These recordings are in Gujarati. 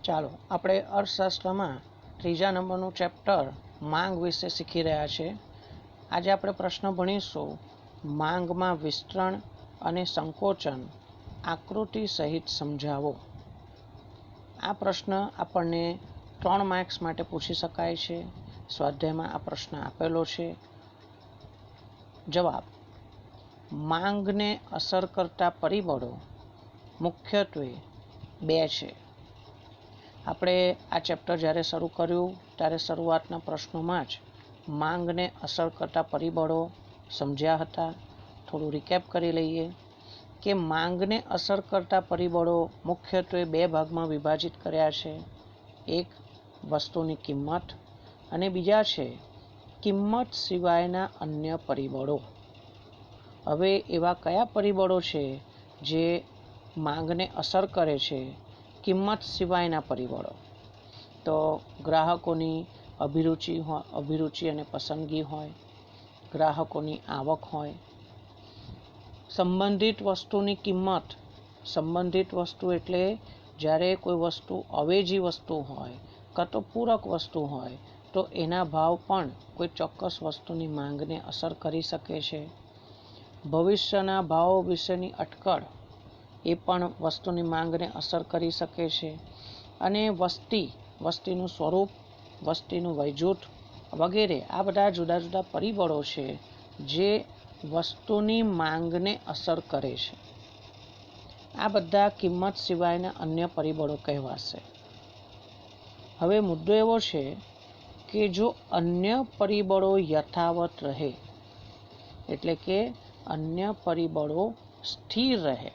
ચાલો આપણે અર્થશાસ્ત્રમાં ત્રીજા નંબરનું ચેપ્ટર માંગ વિશે શીખી રહ્યા છે. આજે આપણે પ્રશ્ન ભણીશું માંગમાં વિસ્તરણ અને સંકોચન આકૃતિ સહિત સમજાવો. આ પ્રશ્ન આપણને 3 માર્ક્સ માટે પૂછી શકાય છે. સ્વાધ્યાયમાં આ પ્રશ્ન આપેલો છે. જવાબ: માંગને અસર કરતા પરિબળો મુખ્યત્વે 2 છે. આપણે આ ચેપ્ટર જ્યારે શરૂ કર્યું ત્યારે શરૂઆતના પ્રશ્નોમાં જ માંગને અસર કરતા પરિબળો સમજ્યા હતા. થોડું રિકેપ કરી લઈએ કે માંગને અસર કરતા પરિબળો મુખ્યત્વે 2 ભાગમાં વિભાજિત કર્યા છે. એક વસ્તુની કિંમત અને બીજા છે કિંમત સિવાયના અન્ય પરિબળો. હવે એવા કયા પરિબળો છે જે માંગને અસર કરે છે? કિંમત સિવાયના પરિબળો તો ગ્રાહકોની અભિરુચિ અને પસંદગી હોય, ગ્રાહકોની આવક હોય, સંબંધિત વસ્તુની કિંમત. સંબંધિત વસ્તુ એટલે જ્યારે કોઈ વસ્તુ અવેજી વસ્તુ હોય કાં તો પૂરક વસ્તુ હોય તો એના ભાવ પણ કોઈ ચોક્કસ વસ્તુની માંગને અસર કરી શકે છે. ભવિષ્યના ભાવો વિશેની અટકળ એ પણ વસ્તુની માંગને અસર કરી શકે છે. અને વસ્તીનું સ્વરૂપ, વસ્તીનું વયજૂથ વગેરે આ બધા જુદા જુદા પરિબળો છે જે વસ્તુની માંગને અસર કરે છે. આ બધા કિંમત સિવાયના અન્ય પરિબળો કહેવાશે. હવે મુદ્દો એવો છે કે જો અન્ય પરિબળો યથાવત રહે એટલે કે અન્ય પરિબળો સ્થિર રહે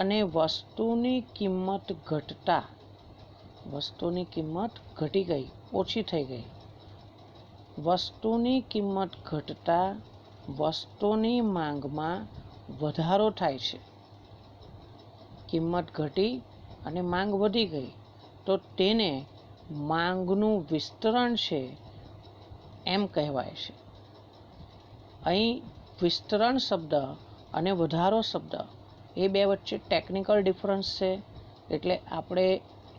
અને વસ્તુની કિંમત ઘટતા, વસ્તુની કિંમત ઘટી ગઈ, ઓછી થઈ ગઈ, વસ્તુની કિંમત ઘટતા વસ્તુની માંગમાં વધારો થાય છે. કિંમત ઘટી અને માંગ વધી ગઈ તો તેને માંગનું વિસ્તરણ છે એમ કહેવાય છે. અહીં વિસ્તરણ શબ્દ અને વધારો શબ્દ એ 2 વચ્ચે ટેકનિકલ ડિફરન્સ છે, એટલે આપણે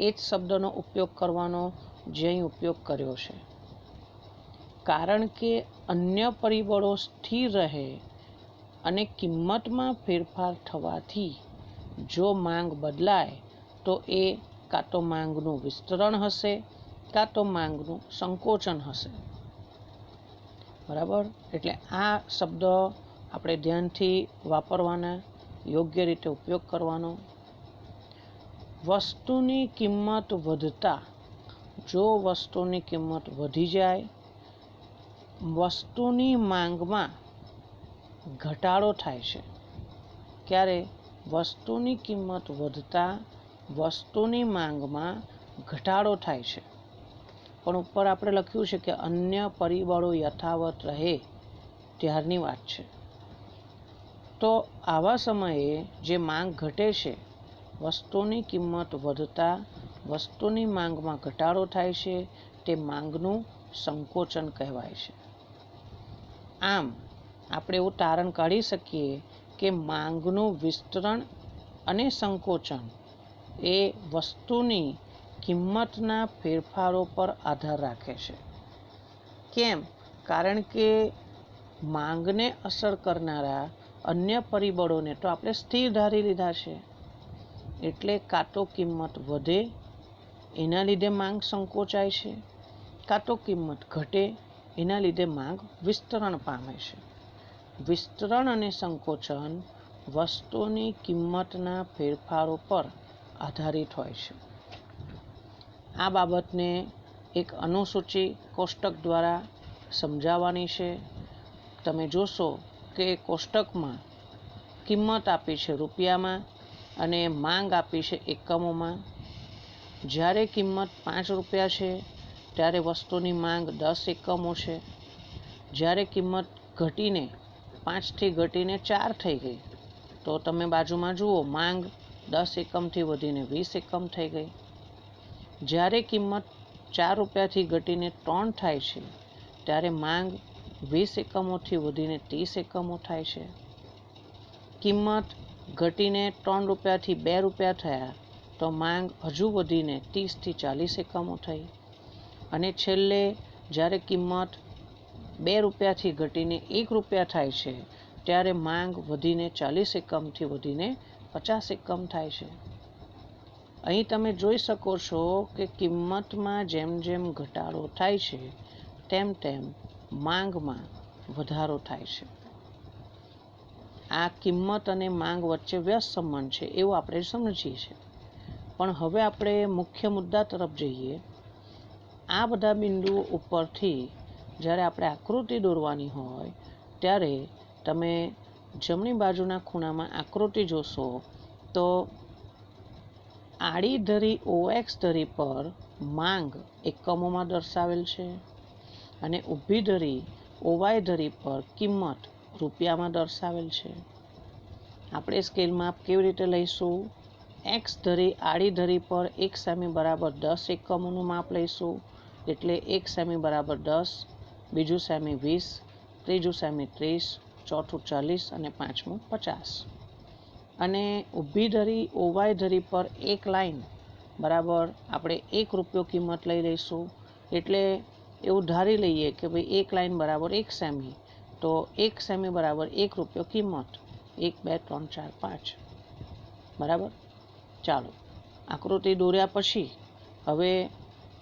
એ જ શબ્દનો ઉપયોગ કરવાનો જે અહીં ઉપયોગ કર્યો છે. કારણ કે અન્ય પરિબળો સ્થિર રહે અને કિંમતમાં ફેરફાર થવાથી જો માંગ બદલાય તો એ કાં તો માંગનું વિસ્તરણ હશે કાં તો માંગનું સંકોચન હશે. બરાબર? એટલે આ શબ્દ આપણે ધ્યાનથી વાપરવાના, યોગ્ય રીતે ઉપયોગ કરવાનો. વસ્તુની કિંમત વધતા, જો વસ્તુની કિંમત વધી જાય, વસ્તુની માંગમાં ઘટાડો થાય છે. ક્યારે? વસ્તુની કિંમત વધતા વસ્તુની માંગમાં ઘટાડો થાય છે. પણ ઉપર આપણે લખ્યું છે કે અન્ય પરિબળો યથાવત રહે ત્યારની વાત છે. તો આવા સમયે જે માંગ ઘટે છે, વસ્તુની કિંમત વધતા વસ્તુની માંગમાં ઘટાડો થાય છે, તે માંગનું સંકોચન કહેવાય છે. આમ આપણે એવું તારણ કાઢી શકીએ કે માંગનું વિસ્તરણ અને સંકોચન એ વસ્તુની કિંમતના ફેરફારો પર આધાર રાખે છે. કેમ? કારણ કે માંગને અસર કરનારા અન્ય પરિબળોને તો આપણે સ્થિર ધારી લીધા છે. એટલે કાં તો કિંમત વધે એના લીધે માંગ સંકોચાય છે, કાં તો કિંમત ઘટે એના લીધે માંગ વિસ્તરણ પામે છે. વિસ્તરણ અને સંકોચન વસ્તુની કિંમતના ફેરફારો પર આધારિત હોય છે. આ બાબતને એક અનુસૂચિ કોષ્ટક દ્વારા સમજાવવાની છે. તમે જોશો કે કોષ્ટકમાં કિંમત આપી છે રૂપિયામાં અને માંગ આપી છે એકમોમાં. જ્યારે કિંમત 5 રૂપિયા છે ત્યારે વસ્તુની માંગ 10 એકમો છે. જ્યારે કિંમત ઘટીને 5થી ઘટીને 4 થઈ ગઈ તો તમે બાજુમાં જુઓ, માંગ 10 એકમથી વધીને 20 એકમ થઈ ગઈ. જ્યારે કિંમત 4 રૂપિયાથી ઘટીને 3 થાય છે ત્યારે માંગ 20 એકમોથી વધીને 30 એકમો થાય છે. કિંમત ઘટીને 3 રૂપિયાથી 2 રૂપિયા થયા તો માંગ હજુ વધીને 30 થી 40 એકમો થઈ, અને છેલ્લે જ્યારે કિંમત 2 રૂપિયાથી ઘટીને 1 રૂપિયા થાય છે ત્યારે માંગ વધીને 40 એકમથી વધીને 50 એકમ થાય છે. અહીં તમે જોઈ શકો છો કે કિંમતમાં જેમ જેમ ઘટાડો થાય છે તેમ તેમ માંગમાં વધારો થાય છે. આ કિંમત અને માંગ વચ્ચે વ્યસ્ત સંબંધ છે એવું આપણે સમજીએ છીએ. પણ હવે આપણે મુખ્ય મુદ્દા તરફ જઈએ. આ બધા બિંદુઓ ઉપરથી જ્યારે આપણે આકૃતિ દોરવાની હોય ત્યારે તમે જમણી બાજુના ખૂણામાં આકૃતિ જોશો તો આડી ધરી OX ધરી પર માંગ એકમોમાં દર્શાવેલ છે, અને ઊભી ધરી OY ધરી પર કિંમત રૂપિયામાં દર્શાવેલ છે. આપણે સ્કેલ માપ કેવી રીતે લઈશું? X ધરી આડી ધરી પર 1 સેમી બરાબર 10 એકમોનું માપ લઈશું. એટલે 1 સેમી બરાબર 10, બીજું સેમી 20, ત્રીજું સેમી 30, ચોથું 40 અને પાંચમું 50. અને ઊભી ધરી OY ધરી પર એક લાઈન બરાબર આપણે 1 રૂપિયો કિંમત લઈ લઈશું. એટલે એવું ધારી લઈએ કે ભાઈ એક લાઈન બરાબર 1 સેમી, તો 1 સેમી બરાબર 1 રૂપિયો કિંમત. 1, 2, 3, 4, 5 બરાબર. ચાલો, આકૃતિ દોર્યા પછી હવે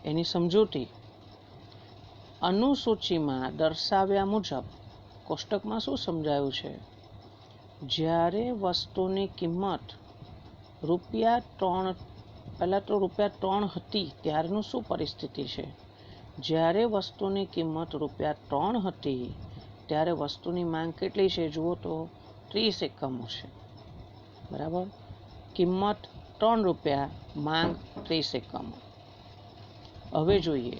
એની સમજૂતી. અનુસૂચિમાં દર્શાવ્યા મુજબ કોષ્ટકમાં શું સમજાયું છે? જ્યારે વસ્તુની કિંમત પહેલાં તો રૂપિયા 3 હતી ત્યારનું શું પરિસ્થિતિ છે? જ્યારે વસ્તુની કિંમત રૂપિયા 3 હતી ત્યારે વસ્તુની માંગ કેટલી છે? જુઓ તો 30 એકમો છે. બરાબર. કિંમત 3 રૂપિયા, માંગ 30 એકમો. હવે જોઈએ,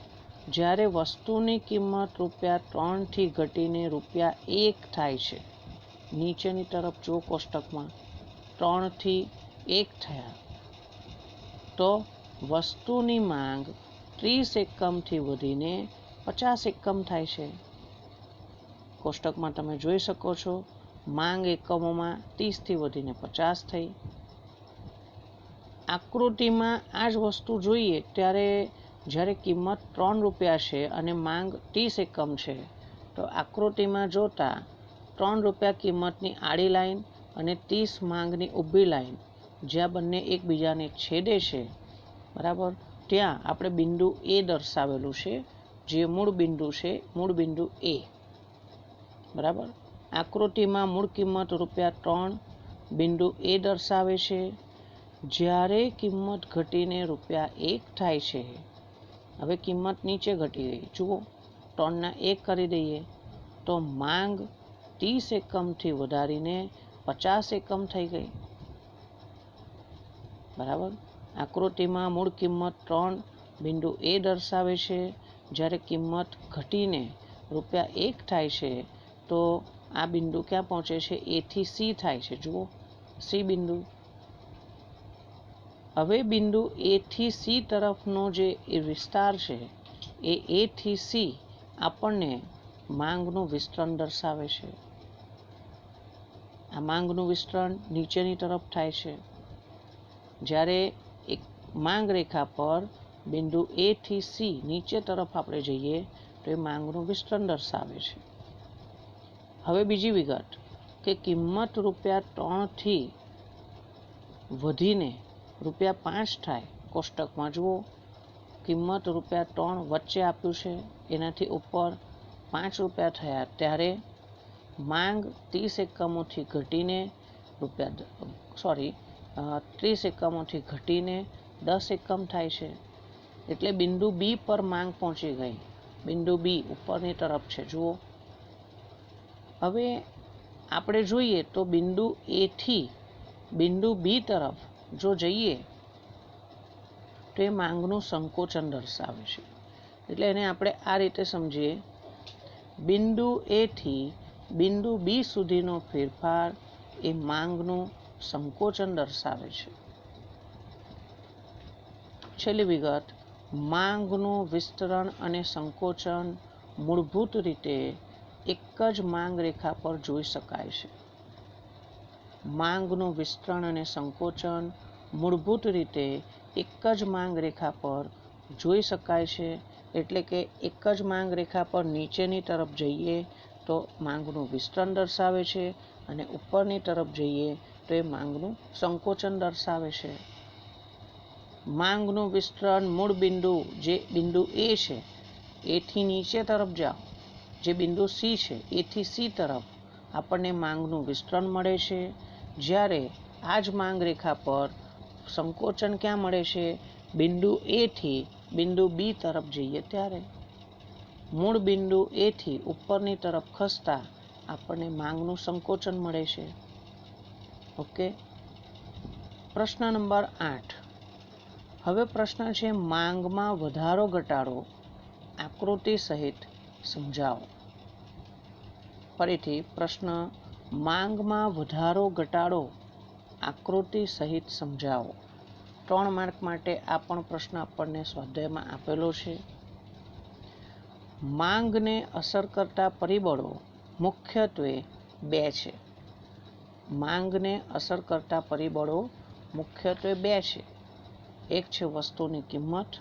જ્યારે વસ્તુની કિંમત રૂપિયા 3થી ઘટીને રૂપિયા 1 થાય છે, નીચેની તરફ જો કોષ્ટકમાં 3 થી 1 થયા, તો વસ્તુની માંગ 30 એકમથી વધીને 50 એકમ થાય છે. કોષ્ટકમાં તમે જોઈ શકો છો, માંગ એકમોમાં 30 થી વધીને 50 થઈ. આકૃતિમાં આ જ વસ્તુ જોઈએ ત્યારે જ્યારે કિંમત 3 રૂપિયા છે અને માંગ 30 એકમ છે, તો આકૃતિમાં જોતા 3 રૂપિયા કિંમતની આડી લાઈન અને 30 માંગની ઊભી લાઈન જ્યાં બંને એકબીજાને છેદે છે, બરાબર, ત્યાં આપણે બિંદુ A દર્શાવેલું છે, જે મૂળ બિંદુ છે, મૂળ બિંદુ A. બરાબર. આકૃતિમાં મૂળ કિંમત રૂપિયા 3 બિંદુ A દર્શાવે છે. જ્યારે કિંમત ઘટીને રૂપિયા 1 થાય છે, હવે કિંમત નીચે ઘટી ગઈ. જુઓ, 3 1 કરી દઈએ તો માંગ 30 એકમથી વધારીને 50 એકમ થઈ ગઈ. બરાબર. આકૃતિમાં મૂળ કિંમત 3 બિંદુ A દર્શાવે છે. જ્યારે કિંમત ઘટીને રૂપિયા 1 થાય છે તો આ બિંદુ ક્યાં પહોંચે છે? A થી C થાય છે. જુઓ, C બિંદુ. હવે બિંદુ A થી C તરફનો જે વિસ્તાર છે એ A થી C આપણને માંગનું વિસ્તરણ દર્શાવે છે. આ માંગનું વિસ્તરણ નીચેની તરફ થાય છે. જ્યારે એક માંગ રેખા પર બિંદુ A થી C નીચે તરફ આપણે જઈએ તો એ માંગનું વિસ્તરણ દર્શાવે છે. હવે બીજી વિગત કે કિંમત રૂપિયા 3થી વધીને રૂપિયા 5 થાય. કોષ્ટકમાં જુઓ, કિંમત રૂપિયા 3 વચ્ચે આપ્યું છે, એનાથી ઉપર 5 રૂપિયા થયા ત્યારે માંગ 30 એકમોથી ઘટીને 30 એકમોથી ઘટીને 10 એકમ થાય છે. એટલે બિંદુ B પર માંગ પહોંચી ગઈ. બિંદુ B ઉપરની તરફ છે. જુઓ, હવે આપણે જોઈએ તો બિંદુ A થી બિંદુ B તરફ જો જઈએ તો એ માંગનું સંકોચન દર્શાવે છે. એટલે એને આપણે આ રીતે સમજીએ. બિંદુ A થી બિંદુ B સુધીનો ફેરફાર એ માંગનું સંકોચન દર્શાવે છે. છેલ્લી વિગત, માંગનું વિસ્તરણ અને સંકોચન મૂળભૂત રીતે એક જ માંગ રેખા પર જોઈ શકાય છે. માંગનું વિસ્તરણ અને સંકોચન મૂળભૂત રીતે એક જ માંગ રેખા પર જોઈ શકાય છે. એટલે કે એક જ માંગ રેખા પર નીચેની તરફ જઈએ તો માંગનું વિસ્તરણ દર્શાવે છે અને ઉપરની તરફ જઈએ તો એ માંગનું સંકોચન દર્શાવે છે. માંગનું વિસ્તરણ મૂળ બિંદુ જે બિંદુ એ છે એથી નીચે તરફ જાઓ, જે બિંદુ સી છે એથી સી તરફ આપણને માંગનું વિસ્તરણ મળે છે. જ્યારે આ જ માંગ રેખા પર સંકોચન ક્યાં મળે છે? બિંદુ એ થી બિંદુ બી તરફ જઈએ ત્યારે મૂળ બિંદુ એ થી ઉપરની તરફ ખસતા આપણને માંગનું સંકોચન મળે છે. ઓકે. પ્રશ્ન નંબર 8. હવે પ્રશ્ન છે માંગમાં વધારો ઘટાડો આકૃતિ સહિત સમજાવો. ફરીથી પ્રશ્ન, માંગમાં વધારો ઘટાડો આકૃતિ સહિત સમજાવો. 3 માર્ક માટે આ પણ પ્રશ્ન આપણને સ્વાધ્યાયમાં આપેલો છે. માંગને અસર કરતા પરિબળો મુખ્યત્વે 2 છે. માંગને અસર કરતા પરિબળો મુખ્યત્વે 2 છે. એક છે વસ્તુની કિંમત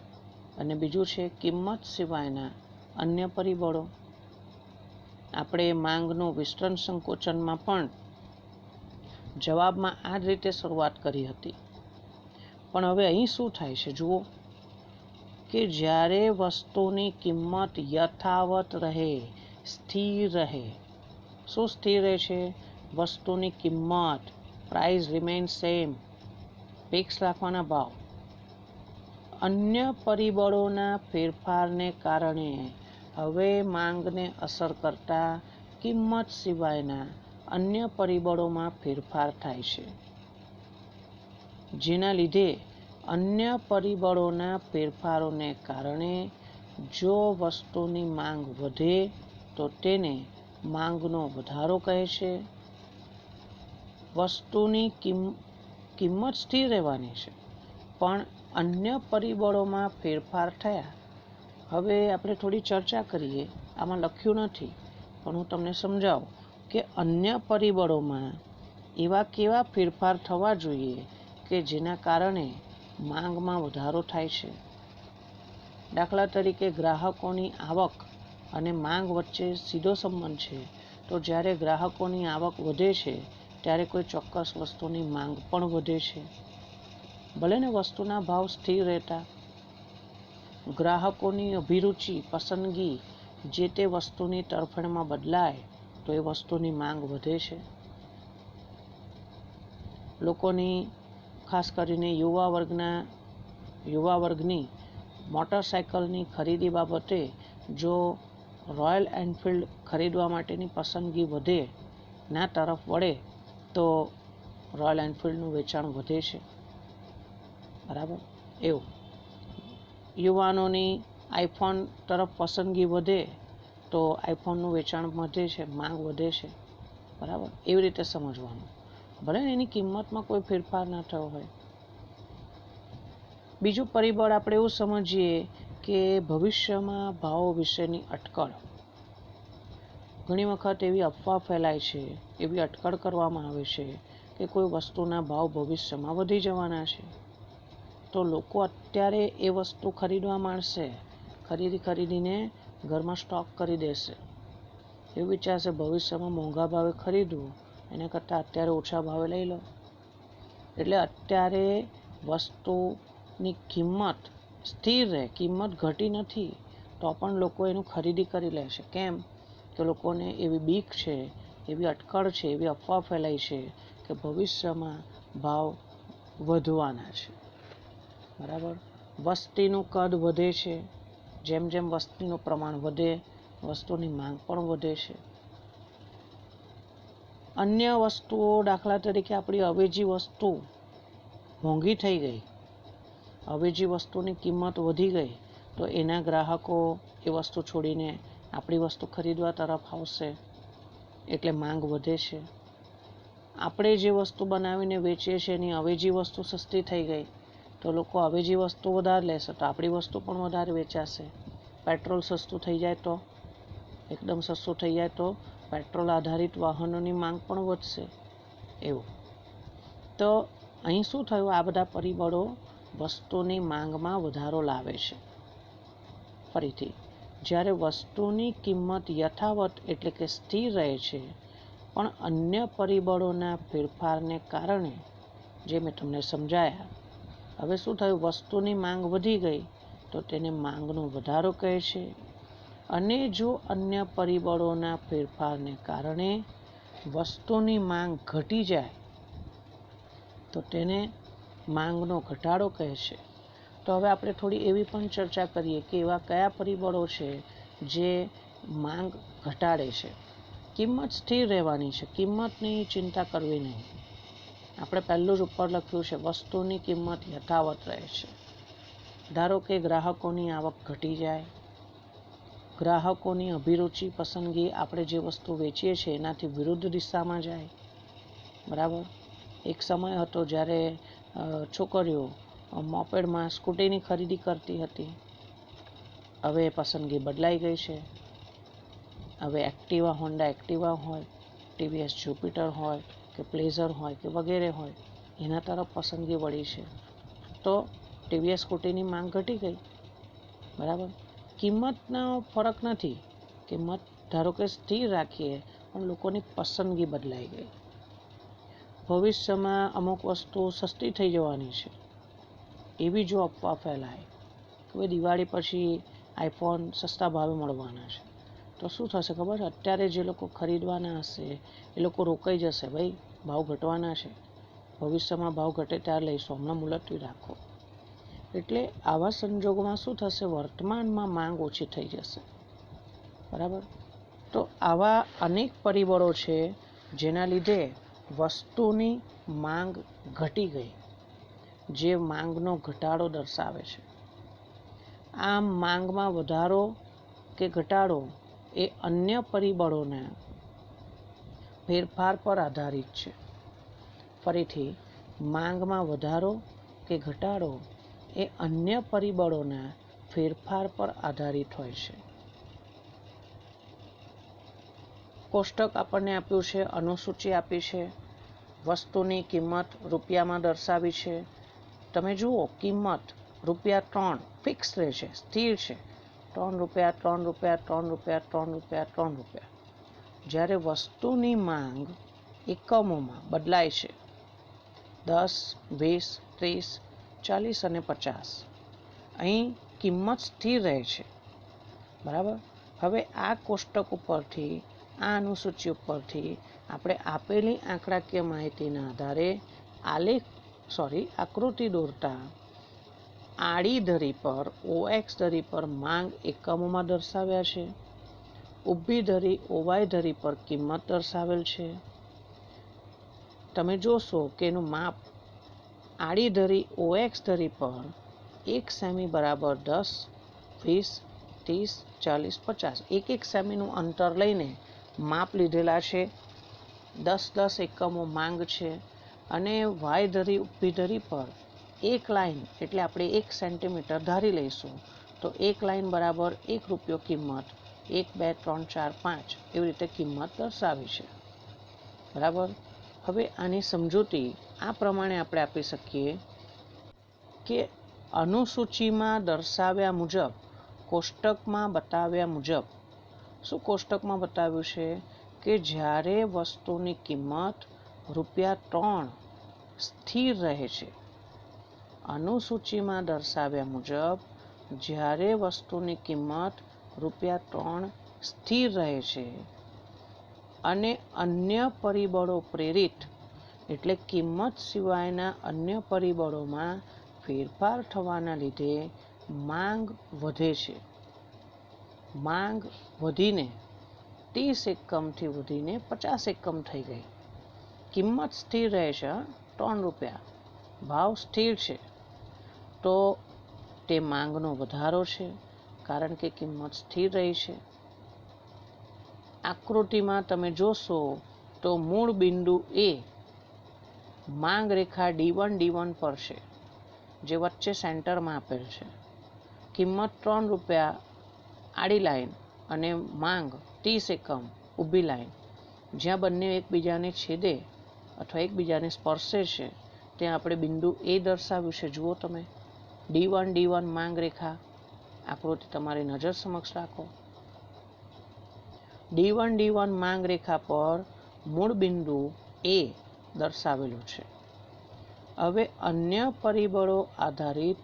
અને બીજું છે કિંમત સિવાયના અન્ય પરિબળો. આપણે માંગનું વિસ્તરણ સંકોચનમાં પણ જવાબમાં આ જ રીતે શરૂઆત કરી હતી. પણ હવે અહીં શું થાય છે જુઓ કે જ્યારે વસ્તુની કિંમત યથાવત રહે, સ્થિર રહે. શું સ્થિર રહે છે? વસ્તુની કિંમત, પ્રાઇસ રિમેન સેમ, ફિક્સ રાખવાના ભાવ. અન્ય પરિબળોના ફેરફારને કારણે હવે માંગને અસર કરતા કિંમત સિવાયના અન્ય પરિબળોમાં ફેરફાર થાય છે. જેના લીધે અન્ય પરિબળોના ફેરફારોને કારણે જો વસ્તુની માંગ વધે તો તેને માંગનો વધારો કહે છે. વસ્તુની કિંમત સ્થિર રહેવાની છે પણ અન્ય પરિબળોમાં ફેરફાર થયા. હવે આપણે થોડી ચર્ચા કરીએ. આમાં લખ્યું નથી પણ હું તમને સમજાવું કે અન્ય પરિબળોમાં એવા કેવા ફેરફાર થવા જોઈએ કે જેના કારણે માંગમાં વધારો થાય છે. દાખલા તરીકે ગ્રાહકોની આવક અને માંગ વચ્ચે સીધો સંબંધ છે. તો જ્યારે ગ્રાહકોની આવક વધે છે ત્યારે કોઈ ચોક્કસ વસ્તુની માંગ પણ વધે છે. ભલે ને વસ્તુના ભાવ સ્થિર રહેતા, ગ્રાહકોની અભિરુચિ, પસંદગી જે તે વસ્તુની તરફેણમાં બદલાય તો એ વસ્તુની માંગ વધે છે. લોકોની, ખાસ કરીને યુવા વર્ગની મોટરસાયકલની ખરીદી બાબતે જો રોયલ એનફિલ્ડ ખરીદવા માટેની પસંદગી વધે ના તરફ વળે તો રોયલ એનફિલ્ડનું વેચાણ વધે છે. બરાબર? એવું યુવાનોની આઈફોન તરફ પસંદગી વધે તો આઈફોનનું વેચાણ વધે છે, માંગ વધે છે. બરાબર? એવી રીતે સમજવાનું. ભલે ને એની કિંમતમાં કોઈ ફેરફાર ના થયો હોય. બીજું પરિબળ આપણે એવું સમજીએ કે ભવિષ્યમાં ભાવો વિશેની અટકળ. ઘણી વખત એવી અફવા ફેલાય છે, એવી અટકળ કરવામાં આવે છે કે કોઈ વસ્તુના ભાવ ભવિષ્યમાં વધી જવાના છે. તો લોકો અત્યારે એ વસ્તુ ખરીદવા માંડશે, ખરીદીને ઘરમાં સ્ટોક કરી દેશે. એવું વિચારશે ભવિષ્યમાં મોંઘા ભાવે ખરીદવું એના કરતાં અત્યારે ઓછા ભાવે લઈ લો. એટલે અત્યારે વસ્તુની કિંમત સ્થિર રહે, કિંમત ઘટી નથી તો પણ લોકો એનું ખરીદી કરી લે છે. કેમ? તો લોકોને એવી બીક છે, એવી અટકળ છે, એવી અફવા ફેલાઈ છે કે ભવિષ્યમાં ભાવ વધવાના છે. બરાબર? વસ્તીનું કદ વધે છે. જેમ જેમ વસ્તીનું પ્રમાણ વધે વસ્તુની માંગ પણ વધે છે. અન્ય વસ્તુઓ, દાખલા તરીકે આપણી અવેજી વસ્તુ મોંઘી થઈ ગઈ, અવેજી વસ્તુની કિંમત વધી ગઈ તો એના ગ્રાહકો એ વસ્તુ છોડીને આપણી વસ્તુ ખરીદવા તરફ આવશે એટલે માંગ વધે છે. આપણે જે વસ્તુ બનાવીને વેચીએ છીએ એની અવેજી વસ્તુ સસ્તી થઈ ગઈ તો લોકો અવેજી વસ્તુ વધારે લેશે તો આપણી વસ્તુ પણ વધારે વેચાશે. પેટ્રોલ સસ્તું થઈ જાય તો, એકદમ સસ્તું થઈ જાય તો પેટ્રોલ આધારિત વાહનોની માંગ પણ વધશે. એવું તો અહીં શું થયું? આ બધા પરિબળો વસ્તુની માંગમાં વધારો લાવે છે. ફરીથી, જ્યારે વસ્તુની કિંમત યથાવત એટલે કે સ્થિર રહે છે, પણ અન્ય પરિબળોના ફેરફારને કારણે, જે મેં તમને સમજાયા, હવે શું થયું? વસ્તુની માંગ વધી ગઈ તો તેને માંગનો વધારો કહે છે. અને જો અન્ય પરિબળોના ફેરફારને કારણે વસ્તુની માંગ ઘટી જાય તો તેને માંગનો ઘટાડો કહે છે. તો હવે આપણે થોડી એવી પણ ચર્ચા કરીએ કે એવા કયા પરિબળો છે જે માંગ ઘટાડે છે. કિંમત સ્થિર રહેવાની છે, કિંમતની ચિંતા કરવી નહીં. આપણે પહેલું જ ઉપર લખ્યું છે, વસ્તુની કિંમત યથાવત રહે છે. ધારો કે ગ્રાહકોની આવક ઘટી જાય, ગ્રાહકોની અભિરુચિ પસંદગી આપણે જે વસ્તુ વેચીએ છીએ એનાથી વિરુદ્ધ દિશામાં જાય. બરાબર. એક સમય હતો જ્યારે છોકરીઓ મોપેડમાં સ્કૂટીની ખરીદી કરતી હતી. હવે પસંદગી બદલાઈ ગઈ છે. હવે એક્ટિવા, હોન્ડા એક્ટિવા હોય, ટીવીએસ જ્યુપિટર હોય કે પ્લેઝર હોય કે વગેરે હોય, એના તરફ પસંદગી વળી છે. તો ટીવીએસ સ્કૂટીની માંગ ઘટી ગઈ. બરાબર. કિંમતનો ફરક નથી, કિંમત ધારો કે સ્થિર રાખીએ, પણ લોકોની પસંદગી બદલાઈ ગઈ. ભવિષ્યમાં અમુક વસ્તુ સસ્તી થઈ જવાની છે એવી જો અફવા ફેલાય કે દિવાળી પછી આઈફોન સસ્તા ભાવે મળવાના છે, તો શું થશે ખબર? અત્યારે જે લોકો ખરીદવાના હશે એ લોકો રોકાઈ જશે. ભાઈ, ભાવ ઘટવાના છે, ભવિષ્યમાં ભાવ ઘટે ત્યારે લઈશું, હમણાં મુલતવી રાખો. એટલે આવા સંજોગોમાં શું થશે? વર્તમાનમાં માંગ ઓછી થઈ જશે. બરાબર. તો આવા અનેક પરિબળો છે જેના લીધે વસ્તુની માંગ ઘટી ગઈ, જે માંગનો ઘટાડો દર્શાવે છે. આમ માંગમાં વધારો કે ઘટાડો એ અન્ય પરિબળોના ફેરફાર પર આધારિત છે. ફરીથી, માંગમાં વધારો કે ઘટાડો એ અન્ય પરિબળોના ફેરફાર પર આધારિત હોય છે. કોષ્ટક આપણને આપ્યું છે, અનુસૂચિ આપી છે, વસ્તુની કિંમત રૂપિયામાં દર્શાવી છે. તમે જુઓ, કિંમત ₹3 ફિક્સ રહે છે, સ્થિર છે. ₹3, ₹3, ₹3, ₹3, ₹3. જ્યારે વસ્તુની માંગ એકમોમાં બદલાય છે, 10, 20, 30, 40 અને 50. અહીં કિંમત સ્થિર રહે છે. બરાબર. હવે આ કોષ્ટક ઉપરથી, આ અનુસૂચિ ઉપરથી આપણે આપેલી આંકડાકીય માહિતીના આધારે આકૃતિ દોરતા આડી ધરી પર OX ધરી પર માંગ એકમોમાં દર્શાવ્યા છે, ઊભી ધરી OY ધરી પર કિંમત દર્શાવેલ છે. તમે જોશો કે એનું માપ આડી ધરી OX ધરી પર 1 સેમી બરાબર 10, 20, 30, 40, 50 એક સેમીનું અંતર લઈને માપ લીધેલા છે. 10 એકમો માંગ છે. અને Y ધરી ઊભી ધરી પર એક લાઈન, એટલે આપણે 1 સેન્ટીમીટર ધારી લઈશું, તો એક લાઈન બરાબર ₹1 કિંમત, 1, 2, 3, 4, 5 એવી રીતે કિંમત દર્શાવી છે. બરાબર. હવે આની સમજૂતી આ પ્રમાણે આપણે આપી શકીએ કે અનુસૂચિમાં દર્શાવ્યા મુજબ, કોષ્ટકમાં બતાવ્યા મુજબ. શું કોષ્ટકમાં બતાવ્યું છે? કે જ્યારે વસ્તુની કિંમત ₹3 સ્થિર રહે છે, અનુસૂચિમાં દર્શાવ્યા મુજબ જ્યારે વસ્તુની કિંમત ₹3 સ્થિર રહે છે અને અન્ય પરિબળો પ્રેરિત, એટલે કિંમત સિવાયના અન્ય પરિબળોમાં ફેરફાર થવાના લીધે માંગ વધે છે. માંગ વધીને 30 એકમથી વધીને 50 એકમ થઈ ગઈ. કિંમત સ્થિર રહે છે, ₹3, ભાવ સ્થિર છે, તો તે માંગનો વધારો છે, કારણ કે કિંમત સ્થિર રહી છે. આકૃતિમાં તમે જોશો તો મૂળ બિંદુ A માંગ રેખા D1 પર છે, જે વચ્ચે સેન્ટરમાં આપેલ છે. કિંમત ₹3 આડી લાઈન અને માંગ 30 એકમ ઊભી લાઈન, જ્યાં બંને એકબીજાને છેદે અથવા એકબીજાને સ્પર્શે છે ત્યાં આપણે બિંદુ એ દર્શાવ્યું છે. જુઓ તમે, D1 માંગ રેખા. આકૃતિ તમારી નજર સમક્ષ રાખો. D1 માંગ રેખા પર મૂળ બિંદુ એ દર્શાવેલું છે. હવે અન્ય પરિબળો આધારિત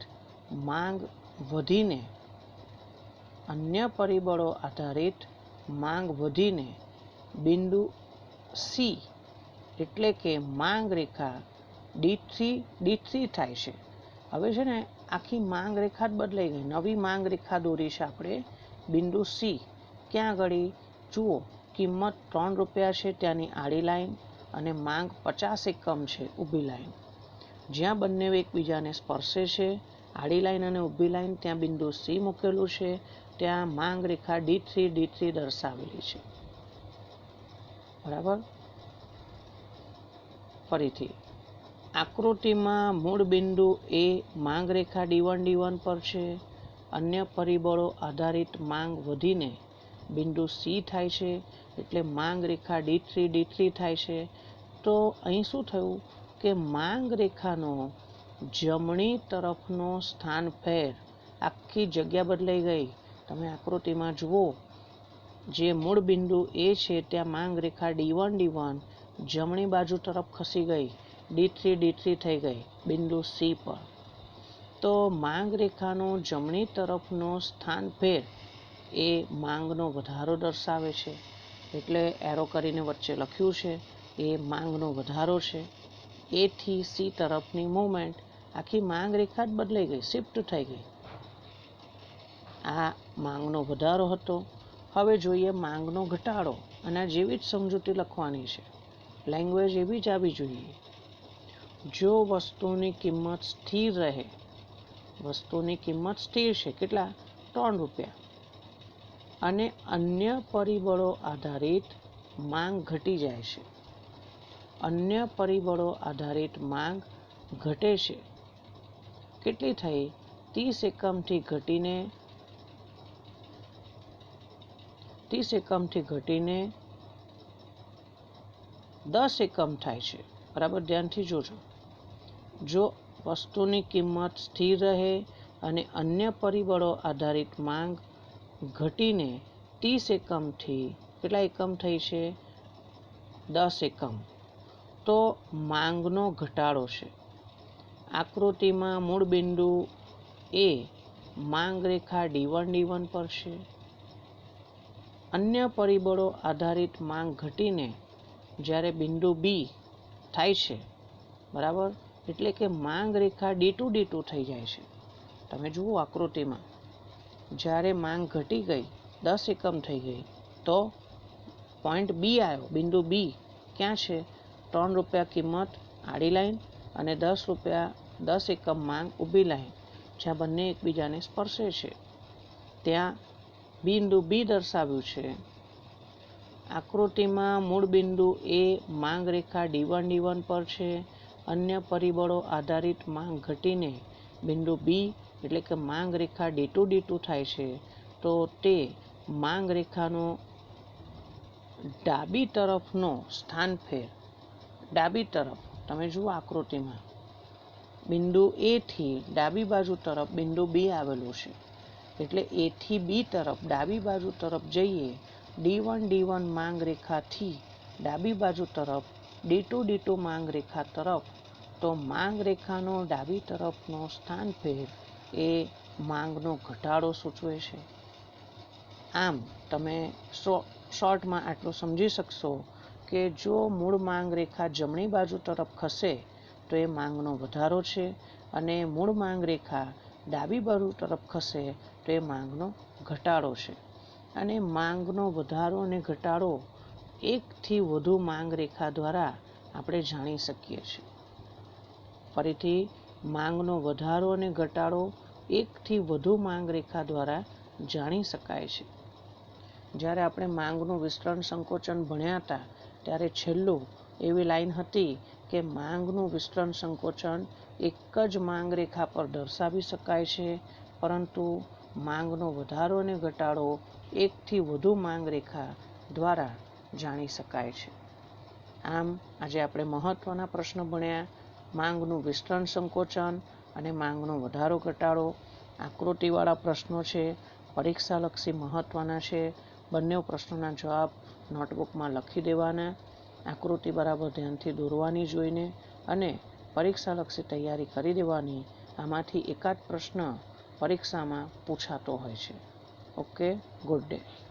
માંગ વધીને બિંદુ સી એટલે કે માંગ રેખા D3 થાય છે. હવે છે ને આખી માંગ રેખા જ બદલાઈ ગઈ, નવી માંગ રેખા દોરી છે આપણે બિંદુ સી. ક્યાં આગળ જુઓ, કિંમત ₹3 છે ત્યાંની આડી લાઈન અને માંગ 50 એકમ છે ઊભી લાઈન. જ્યાં બંને એકબીજાને સ્પર્શે છે, આડી લાઈન અને ઊભી લાઈન, ત્યાં બિંદુ સી મૂકેલું છે. ત્યાં માંગ રેખા D3 દર્શાવેલી છે. બરાબર. ફરીથી આકૃતિમાં મૂળ બિંદુ એ માંગ રેખા D1 પર છે. અન્ય પરિબળો આધારિત માંગ વધીને બિંદુ સી થાય છે, એટલે માંગ રેખા D3 થાય છે. તો અહીં શું થયું કે માંગ રેખાનો જમણી તરફનો સ્થાન ફેર, આખી જગ્યા બદલાઈ ગઈ. તમે આકૃતિમાં જુઓ, જે મૂળ બિંદુ એ છે ત્યાં માંગ રેખા D1 જમણી બાજુ તરફ ખસી ગઈ, D3 થઈ ગઈ બિંદુ સી પર. તો માંગ રેખાનો જમણી તરફનો સ્થાન ફેર એ માંગનો વધારો દર્શાવે છે. એટલે એરો કરીને વચ્ચે લખ્યું છે એ માંગનો વધારો છે. એ થી સી તરફની મૂવમેન્ટ, આખી માંગ રેખા જ બદલાઈ ગઈ, શિફ્ટ થઈ ગઈ. આ માંગનો વધારો હતો. હવે જોઈએ માંગનો ઘટાડો. અને જેવી જ સમજૂતી લખવાની છે, લેંગ્વેજ એવી જ આવી જોઈએ. જો વસ્તુની કિંમત સ્થિર રહે, વસ્તુની કિંમત સ્થિર છે, કેટલા? ₹3, અને અન્ય પરિબળો આધારિત માંગ ઘટી જાય છે. અન્ય પરિબળો આધારિત માંગ ઘટે છે. કેટલી થઈ? 30 એકમથી ઘટીને 10 એકમ થાય છે. બરાબર, ધ્યાનથી જોજો. જો વસ્તુની કિંમત સ્થિર રહે અને અન્ય પરિબળો આધારિત માંગ ઘટીને 30 એકમથી કેટલા એકમ થઈ છે? 10 એકમ. તો માંગનો ઘટાડો છે. આકૃતિમાં મૂળ બિંદુ એ માંગ રેખા D1 પર છે. અન્ય પરિબળો આધારિત માંગ ઘટીને જ્યારે બિંદુ બી થાય છે, બરાબર, એટલે કે માંગ રેખા D2 થઈ જાય છે. તમે જુઓ આકૃતિમાં, જ્યારે માંગ ઘટી ગઈ, 10 એકમ થઈ ગઈ, તો પોઈન્ટ બી આવ્યો, બિંદુ બી ક્યાં છે? ₹3 કિંમત આડી લાઈન અને ₹10 એકમ માંગ ઊભી લાઈન, જ્યાં બંને એકબીજાને સ્પર્શે છે, ત્યાં બિંદુ બી દર્શાવ્યું છે. આકૃતિમાં મૂળ બિંદુ એ માંગ રેખા D1 પર છે. અન્ય પરિબળો આધારિત માંગ ઘટીને બિંદુ બી એટલે કે માંગ રેખા D2 થાય છે. તો તે માંગ રેખાનો ડાબી તરફનો સ્થાન ફેર, ડાબી તરફ, તમે જુઓ આકૃતિમાં, બિંદુ એ થી ડાબી બાજુ તરફ બિંદુ બી આવેલું છે. એટલે એ થી બી તરફ ડાબી બાજુ તરફ જઈએ, D1 માંગ રેખાથી ડાબી બાજુ તરફ D2 માંગ રેખા તરફ, તો માંગ રેખાનો ડાબી તરફનો સ્થાન ફેર એ માંગનો ઘટાડો સૂચવે છે. આમ તમે શોર્ટમાં આટલું સમજી શકશો કે જો મૂળ માંગ રેખા જમણી બાજુ તરફ ખસે તો એ માંગનો વધારો છે, અને મૂળ માંગ રેખા ડાબી બાજુ તરફ ખસે તો એ માંગનો ઘટાડો છે. અને માંગનો વધારો અને ઘટાડો એકથી વધુ માંગ રેખા દ્વારા આપણે જાણી શકીએ છીએ. ફરીથી, માંગનો વધારો અને ઘટાડો એકથી વધુ માંગ રેખા દ્વારા જાણી શકાય છે. જ્યારે આપણે માંગનું વિસ્તરણ સંકોચન ભણ્યા હતા, ત્યારે છેલ્લું એવી લાઈન હતી કે માંગનું વિસ્તરણ સંકોચન એક જ માંગ રેખા પર દર્શાવી શકાય છે, પરંતુ માંગનો વધારો અને ઘટાડો એકથી વધુ માંગ રેખા દ્વારા જાણી શકાય છે. આમ આજે આપણે મહત્વના પ્રશ્ન ભણ્યા. માંગનું વિસ્તરણ સંકોચન અને માંગનો વધારો ઘટાડો. આકૃતિવાળા પ્રશ્નો છે, પરીક્ષાલક્ષી મહત્ત્વના છે. બંને પ્રશ્નોના જવાબ નોટબુકમાં લખી દેવાના, આકૃતિ બરાબર ધ્યાનથી દોરવાની જોઈને અને પરીક્ષાલક્ષી તૈયારી કરી દેવાની. આમાંથી એકાદ પ્રશ્ન પરીક્ષામાં પૂછાતો હોય છે. Okay, good day.